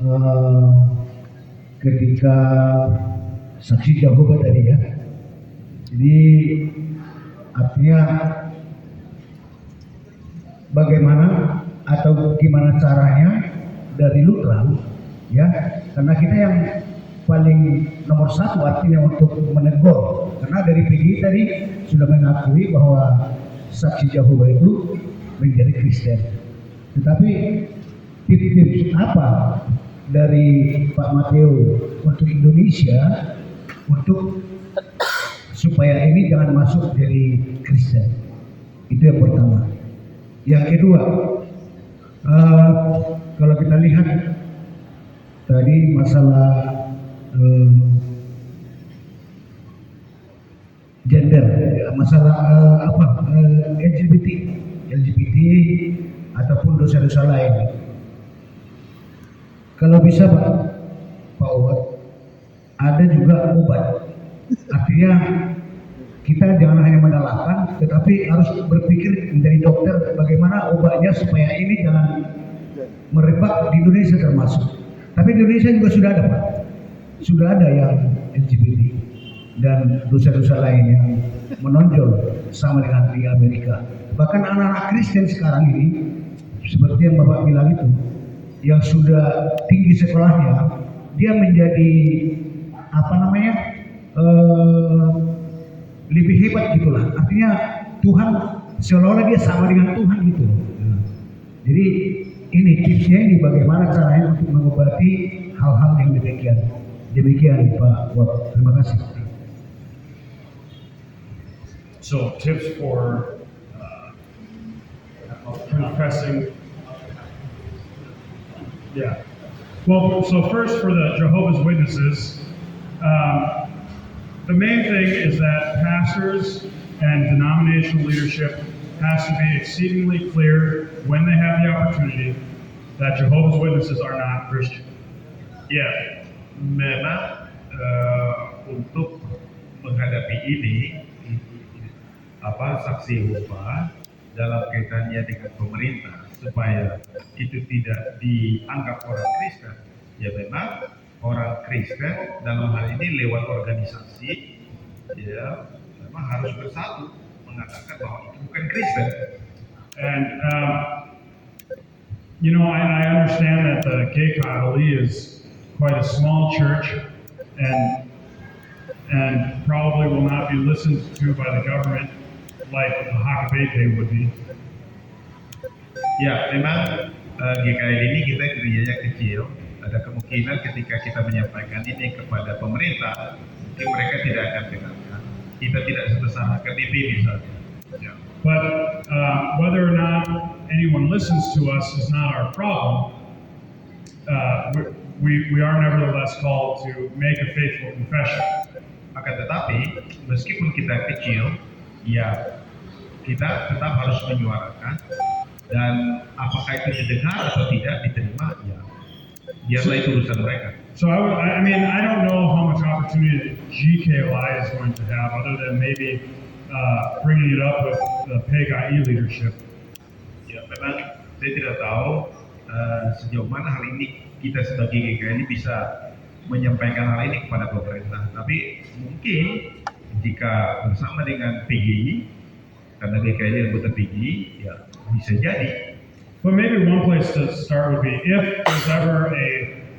eh, ketika saksi Jehovah tadi ya. Jadi artinya bagaimana atau gimana caranya dari Lutheran ya, karena kita yang paling nomor satu artinya untuk menegur, karena dari PGI tadi sudah mengakui bahwa saksi Jehovah itu menjadi Kristen. Tetapi tips-tips apa dari Pak Mateo untuk Indonesia untuk supaya ini jangan masuk jadi Kristen? Itu yang pertama. Yang kedua, kalau kita lihat tadi masalah gender, masalah LGBT ataupun dosa-dosa lain. Kalau bisa Pak Uwat, ada juga obat. Artinya kita jangan hanya mendalahkan, tetapi harus berpikir menjadi dokter bagaimana obatnya supaya ini jangan merebak di Indonesia termasuk. Tapi di Indonesia juga sudah ada Pak, sudah ada yang LGBT dan dosa-dosa lain yang menonjol sama dengan di Amerika. Bahkan anak-anak Kristen sekarang ini, seperti yang Bapak bilang itu, yang sudah tinggi sekolahnya, dia menjadi lebih hebat gitulah. Artinya Tuhan seolah-olah dia sama dengan Tuhan gitu. Jadi ini tipsnya ini bagaimana caranya untuk mengobati hal-hal yang demikian. Demikian Pak Wak. Terima kasih. So tips for confessing. Yeah. Well, so first for the Jehovah's Witnesses, the main thing is that pastors and denominational leadership has to be exceedingly clear when they have the opportunity that Jehovah's Witnesses are not Christian. Ya, memang untuk menghadapi ini, saksi Yehova dalam kaitannya dengan pemerintah supaya itu tidak dianggap orang Kristen, ya memang orang Kristen dalam hal ini lewat organisasi, ya memang harus bersatu mengatakan bahwa itu bukan Kristen. And I understand that the Gay Colony is quite a small church and probably will not be listened to by the government like the Hakabete would be. Ya, memang GKI ini kita gerejanya kecil. Ada kemungkinan ketika kita menyampaikan ini kepada pemerintah, mungkin mereka tidak akan dengarkan. Kita tidak sebesar HKBP misalnya. Ya. But whether or not anyone listens to us is not our problem. We are nevertheless called to make a faithful confession. Akan tetapi, meskipun kita kecil, ya kita tetap harus menyuarakan, dan apakah itu didengar atau tidak diterima, ya biarlah itu urusan mereka. So I don't know how much opportunity that GKLI is going to have, other than maybe bringing it up with the PGI leadership. Ya, memang saya tidak tahu sejauh mana hal ini kita sebagai GKI ini bisa menyampaikan hal ini kepada pemerintah. Tapi mungkin jika bersama dengan PGI, karena GKI ini anggota PGI, ya bisa jadi. But maybe one place to start would be if there's ever a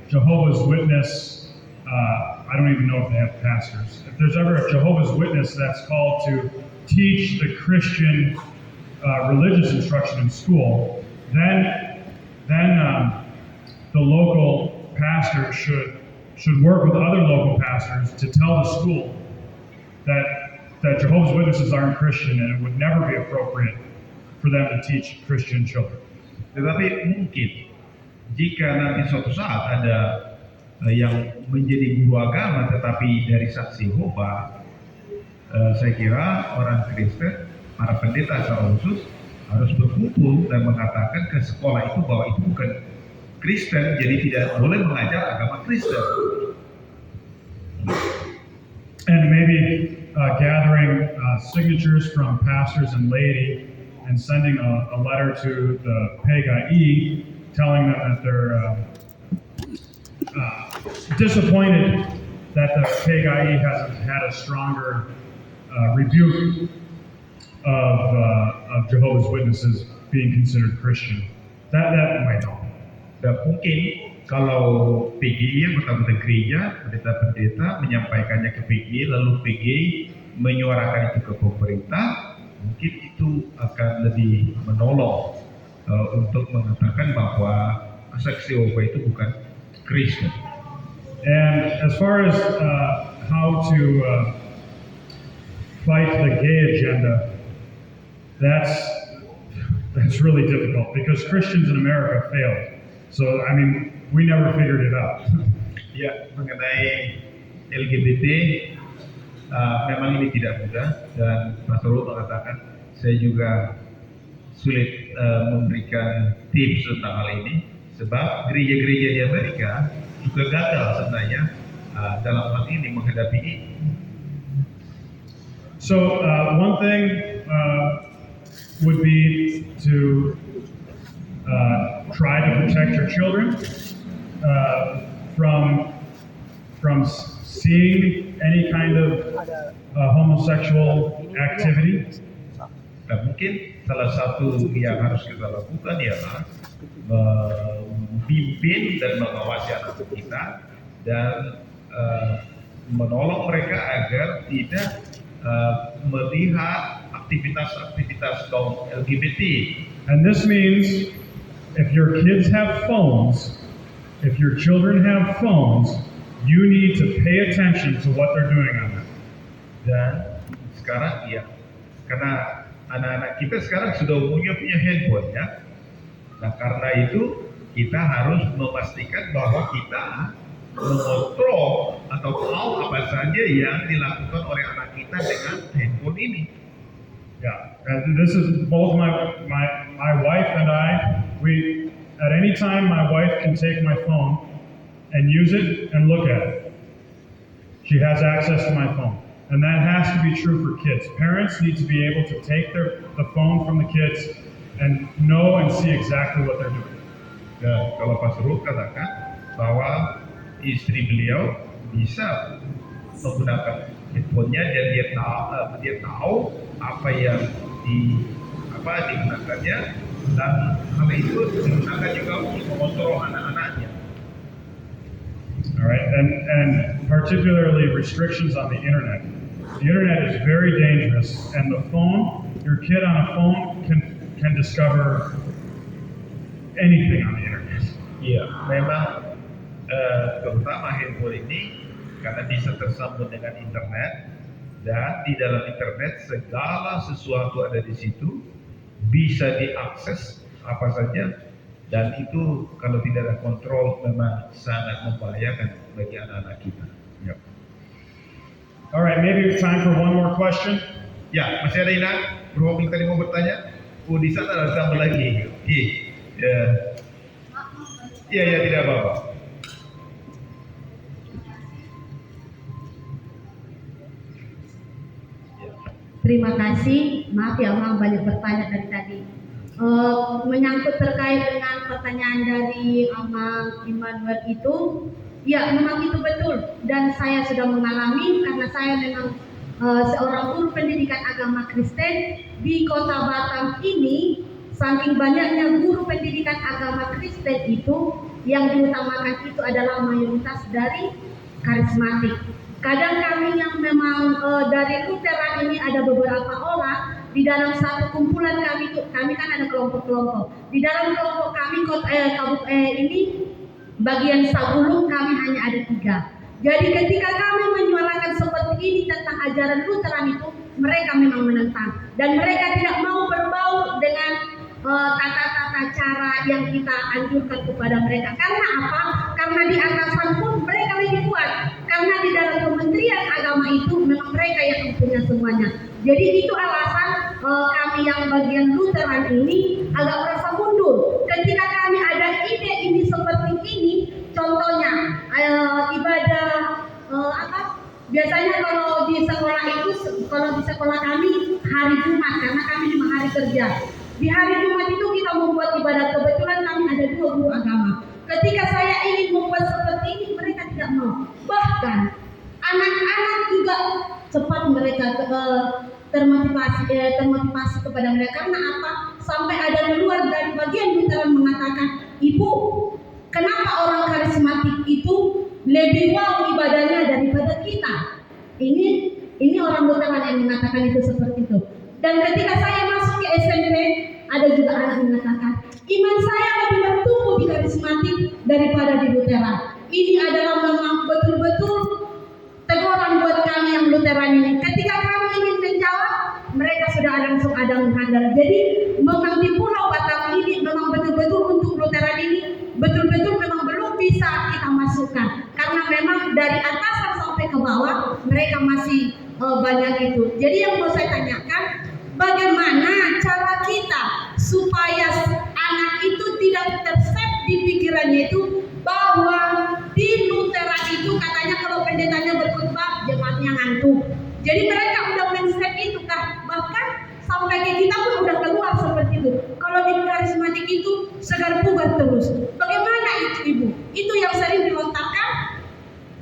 Jehovah's Witness, I don't even know if they have pastors. If there's ever a Jehovah's Witness that's called to teach the Christian religious instruction in school, then the local pastor should work with other local pastors to tell the school that Jehovah's Witnesses aren't Christian and it would never be appropriate for them to teach Christian children. Tetapi mungkin jika nanti suatu saat ada yang menjadi guru agama tetapi dari saksi Yehova, saya kira orang Kristen, para pendeta secara khusus harus berkumpul dan mengatakan ke sekolah itu bahwa itu bukan Kristen, jadi tidak boleh mengajar agama Kristen. And maybe gathering signatures from pastors and laity and sending a letter to the PGI telling them that disappointed that the PGI hasn't had a stronger rebuke of Jehovah's Witnesses being considered Christian. That might help. Dan mungkin kalau PGI, anggota gereja, pendeta-pendeta menyampaikannya ke PGI, lalu PGI menyuarakan itu ke pemerintah, mungkin itu akan lebih menolong untuk mengatakan bahwa saksi Yehova itu bukan Kristen. And as far as how to fight the gay agenda, that's really difficult because Christians in America failed. So I mean, we never figured it out. Ya, mengenai LGBT memang ini tidak mudah, dan Pastor Ruth mengatakan saya juga sulit memberikan tips tentang hal ini sebab gereja-gereja di Amerika juga gagal sebenarnya dalam hal ini menghadapi ini. So one thing would be to try to protect your children from seeing any kind of homosexual activity. Nah, mungkin salah satu yang harus kita lakukan ialah membimbing dan mengawasi anak kita dan menolong mereka agar tidak melihat aktivitas-aktivitas kaum LGBT. And this means if your kids have phones, if your children have phones, you need to pay attention to what they're doing on them. Dan sekarang ya, karena anak-anak kita sekarang sudah umumnya punya handphone ya. Nah, karena itu kita harus memastikan bahwa kita mengontrol atau tahu apa saja yang dilakukan oleh anak kita dengan handphone ini. Yeah, and this is both my wife and I. We at any time my wife can take my phone and use it and look at it. She has access to my phone, and that has to be true for kids. Parents need to be able to take the phone from the kids and know and see exactly what they're doing. Dan kalau Pastor Ruth katakan bahwa istri beliau bisa menggunakan handphonenya dan dia tahu apa yang digunakannya, dan hal itu digunakan juga untuk mengontrol anak-anaknya. All right, and particularly restrictions on the internet. The internet is very dangerous, and the phone, your kid on a phone can discover anything on the internet. Iya, memang terutama handphone ini karena bisa tersambung dengan internet, dan di dalam internet segala sesuatu ada di situ, bisa diakses apa saja, dan itu kalau tidak ada kontrol memang sangat membahayakan bagi anak-anak kita. Ya. All right, maybe it's time for one more question. Ya, masih ada Ina? Berapa tadi mau bertanya? Oh, di sana ada tambah lagi. Iya, tidak apa-apa. Terima kasih. Maaf ya, Mang banyak bertanya dari tadi. Menyangkut terkait dengan pertanyaan dari Mang Immanuel itu, ya memang itu betul. Dan saya sudah mengalami karena saya memang seorang guru pendidikan agama Kristen di Kota Batam ini. Saking banyaknya guru pendidikan agama Kristen itu, yang diutamakan itu adalah mayoritas dari karismatik. Kadang kami yang memang dari Lutheran ini ada beberapa orang di dalam satu kumpulan kami kan ada kelompok-kelompok. Di dalam kelompok kami ini bagian Sabulung kami hanya ada 3. Jadi ketika kami menyuarakan seperti ini tentang ajaran Lutheran itu, mereka memang menentang dan mereka tidak mau berbaur dengan tata-tata cara yang kita anjurkan kepada mereka. Karena apa? Karena di atasan pun mereka lebih kuat. Karena di dalam Kementerian Agama itu memang mereka yang punya semuanya. Jadi itu alasan kami yang bagian Lutheran ini agak merasa mundur. Ketika kami ada ide ini seperti ini, contohnya ibadah biasanya kalau di sekolah kami hari Jumat, karena kami 5 hari kerja. Di hari Jumat itu kita membuat ibadah, kebetulan kami ada 2 guru agama. Ketika saya ingin membuat seperti tidak mau. Bahkan anak-anak juga cepat mereka termotivasi kepada mereka. Karena apa? Sampai ada keluar dari bagian Lutheran mengatakan, Ibu, kenapa orang karismatik itu lebih wow ibadahnya daripada kita? Ini orang Lutheran yang mengatakan itu seperti itu. Dan ketika saya masuk ke SMP, ada juga anak yang mengatakan, iman saya lebih bertumbuh di karismatik daripada di Lutheran. Ini adalah memang betul-betul teguran buat kami yang Lutheran ini. Ketika kami ingin menjawab, mereka sudah langsung ada menghandal. Jadi memang di Pulau Batam ini memang betul-betul untuk Lutheran ini betul-betul memang belum bisa kita masukkan. Karena memang dari atasan sampai ke bawah mereka masih banyak itu. Jadi yang mau saya tanyakan, bagaimana cara kita supaya anak itu tidak terset di pikirannya itu bahwa di Lutheran itu katanya kalau pendetanya berkhotbah jemaatnya ngantuk. Jadi mereka udah mindset itu kan, bahkan sampai ke kita pun udah keluar seperti itu. Kalau di karismatik itu segar bugar terus. Bagaimana itu Ibu? Itu yang sering dilontarkan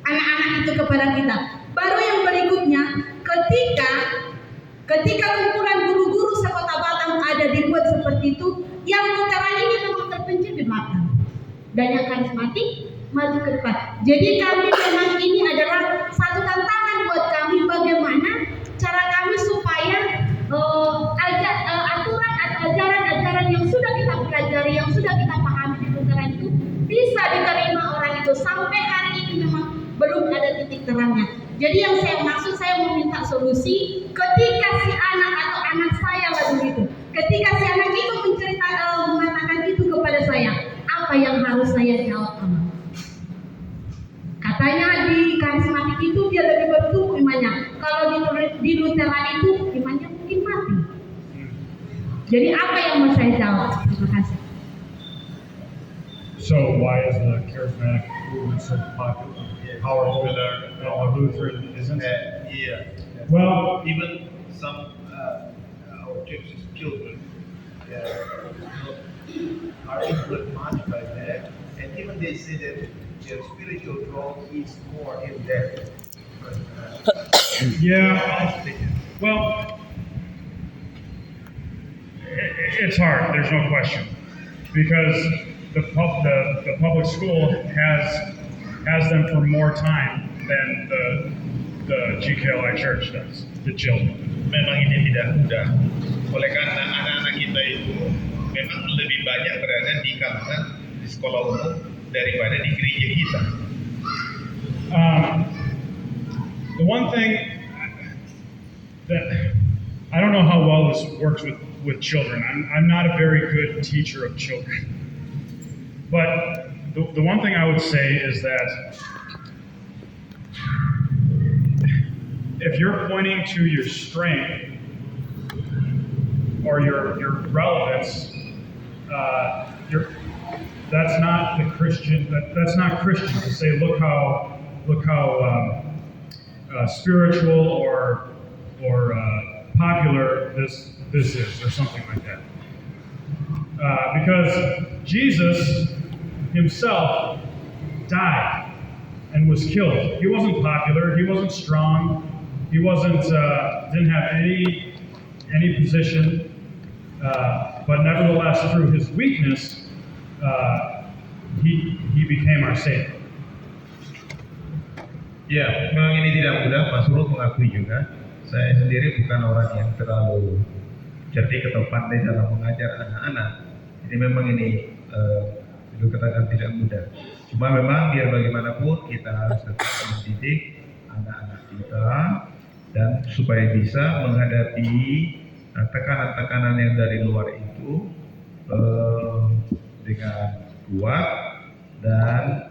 anak-anak itu kepada kita. Baru yang berikutnya, ketika kumpulan guru-guru sekota Batam ada dibuat seperti itu, yang Lutheran ini memang terpencil di belakang. Dan yang karismatik maju ke depan. Jadi kami memang ini adalah satu tantangan buat kami, bagaimana cara kami supaya aturan atau ajaran-ajaran yang sudah kita pelajari, yang sudah kita pahami di Lutheran itu bisa diterima orang itu. Sampai hari ini memang belum ada titik terangnya. Jadi yang saya maksud, saya mau minta solusi ketika si anak atau anak saya lagu itu, ketika si anak itu mengatakan itu kepada saya, apa yang harus saya jawab? Katanya di karismatik itu dia lebih bertumbuh imannya. Kalau di Lutheran itu imannya mungkin mati. Jadi apa yang mau saya jawab? Terima kasih. So why is the charismatic movement so popular, powerful, while Lutheran isn't? Yeah. Well, Even some our church's children are influenced much by that, and even they say that their spiritual growth is more in depth. yeah. Well, it's hard. There's no question, because the public school has them for more time than the GKLI church does. The children. Memang ini tidak mudah. Oleh karena anak-anak kita itu memang lebih banyak berada di kalangan di sekolah umum daripada di gereja kita. The one thing that I don't know how well this works with children. I'm not a very good teacher of children. But the one thing I would say is that if you're pointing to your strength or your relevance, that's not the Christian. That's not Christian to say, look how spiritual or popular this is, or something like that. Because Jesus himself died and was killed. He wasn't popular. He wasn't strong. He wasn't didn't have any position. But nevertheless, through his weakness, he became our Savior. Ya, memang ini tidak mudah. Mas Ruh mengakui juga. Saya sendiri bukan orang yang terlalu cerdik atau pandai dalam mengajar anak-anak. Jadi memang ini itu katakan tidak mudah. Cuma memang biar bagaimanapun kita harus tetap mendidik anak-anak kita dan supaya bisa menghadapi tekanan-tekanan yang dari luar itu dengan kuat, dan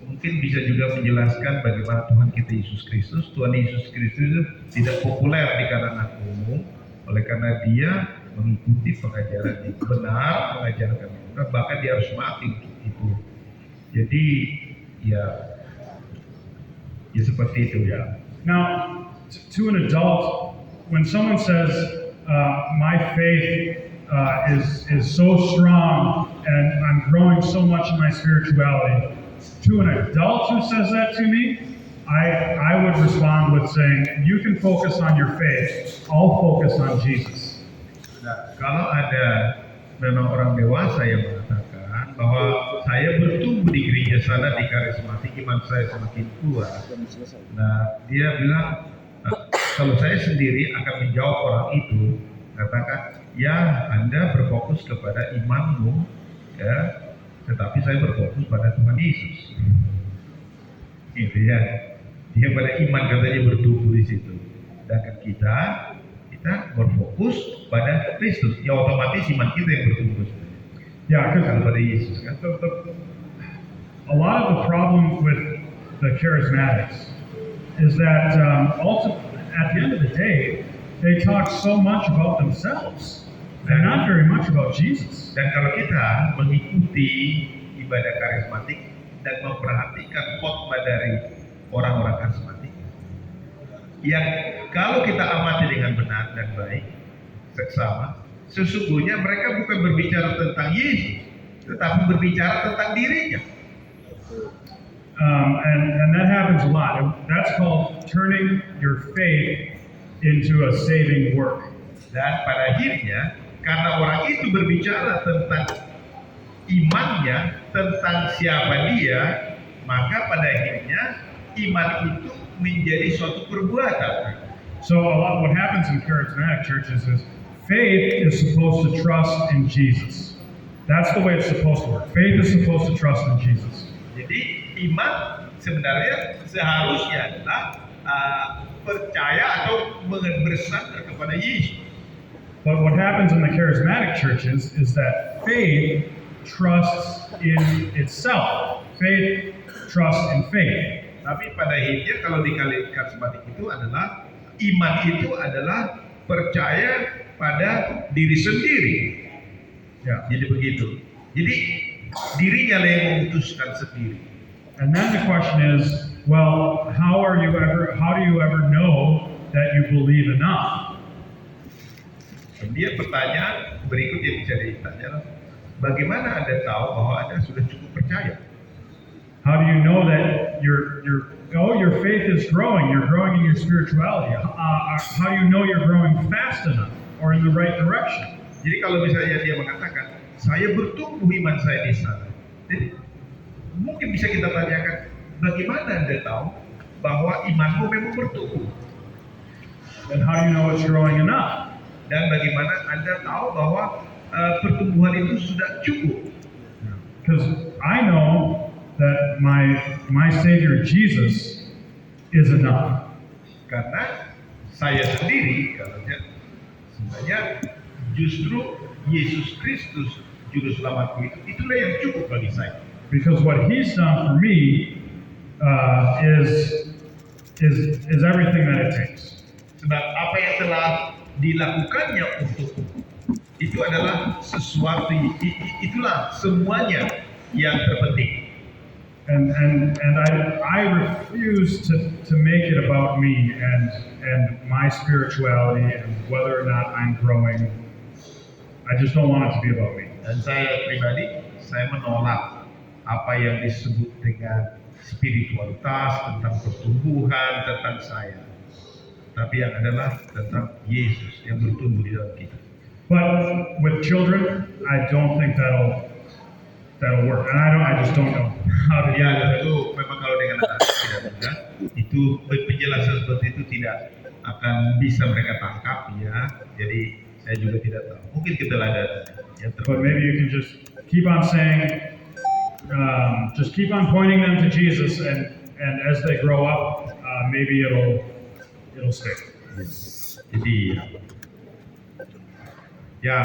mungkin bisa juga menjelaskan bagaimana Tuhan kita Yesus Kristus. Tuhan Yesus Kristus itu tidak populer di kalangan umum, oleh karena dia mengikuti pengajaran yang benar, mengajarkan yang benar, bahkan dia harus mati untuk itu. Jadi ya seperti itu ya. Now, to an adult, when someone says, "My faith is so strong and I'm growing so much in my spirituality," to an adult who says that to me, I would respond with saying, you can focus on your faith, I'll focus on Jesus. Nah, kalau ada memang orang dewasa yang mengatakan bahwa saya bertumbuh di gereja sana di karismatik, iman saya semakin kuat. Nah, dia bilang, kalau saya sendiri akan menjawab orang itu, katakan, ya Anda berfokus kepada imanmu, ya, tetapi saya berfokus pada Tuhan Yesus. Gitu ya. Dia pada iman katanya bertumbuh di situ. Sedangkan kita berfokus pada Kristus. Ya otomatis iman kita yang bertumbuh. Yeah, because Bukan pada Yesus kan. a lot of the problem with the charismatics is that at the end of the day, they talk so much about themselves and not very much about Jesus. Dan kalau kita mengikuti ibadah karismatik dan memperhatikan khotbah dari orang-orang karismatik, yang kalau kita amati dengan benar dan baik, seksama, sesungguhnya mereka bukan berbicara tentang Yesus, tetapi berbicara tentang dirinya. And that happens a lot. That's called turning your faith into a saving work. Dan pada akhirnya, karena orang itu berbicara tentang imannya, tentang siapa dia, maka pada akhirnya iman itu menjadi suatu perbuatan. So what happens in charismatic churches is faith is supposed to trust in Jesus. That's the way it's supposed to work. Faith is supposed to trust in Jesus. Jadi iman sebenarnya seharusnya adalah percaya atau bersandar kepada Yesus. But what happens in the charismatic churches is that faith trusts in itself. Faith trusts in faith. Tapi pada akhirnya kalau di karismatik itu adalah iman itu adalah percaya pada diri sendiri. Yeah. Jadi begitu. Jadi dirinya lah yang memutuskan sendiri. And then the question is, well, how do you ever know that you believe enough? Dia pertanyaan berikut yang bisa ditanya, bagaimana Anda tahu bahwa Anda sudah cukup percaya? How do you know that your faith is growing? You're growing in your spirituality. How do you know you're growing fast enough or in the right direction? Jadi kalau misalnya dia mengatakan, saya bertumbuh iman saya di sana. Jadi mungkin bisa kita tanyakan, bagaimana Anda tahu bahwa imanmu memang bertumbuh? And how do you know it's growing enough? Dan bagaimana Anda tahu bahwa pertumbuhan itu sudah cukup? Because I know that my Savior Jesus is enough. Karena saya sendiri, katanya, sebenarnya justru Yesus Kristus Juru Selamatku itulah yang cukup bagi saya. Because what He's done for me is everything that it takes. Sebab apa yang telah dilakukannya untukku itu adalah sesuatu, itulah semuanya yang terpenting. And I refuse to make it about me and my spirituality and whether or not I'm growing. I just don't want it to be about me. Dan saya pribadi, saya menolak apa yang disebut dengan spiritualitas, tentang pertumbuhan, tentang saya. Tapi yang adalah tentang Yesus yang bertumbuh di dalam kita. But with children, I don't think that'll work. And I just don't know how to do Ya, it. tentu memang kalau dengan anak tidak mudah, itu penjelasan seperti itu tidak akan bisa mereka tangkap ya. Jadi saya juga tidak tahu. Mungkin keteladanan yang But maybe you can just keep on saying, just keep on pointing them to Jesus, and as they grow up, maybe it'll stick. Jadi ya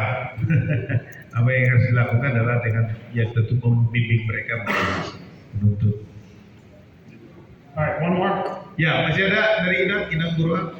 apa yang harus dilakukan adalah dengan ya tentu membimbing mereka menuntut. All right, one more. Ya masih ada dari Inam Guru.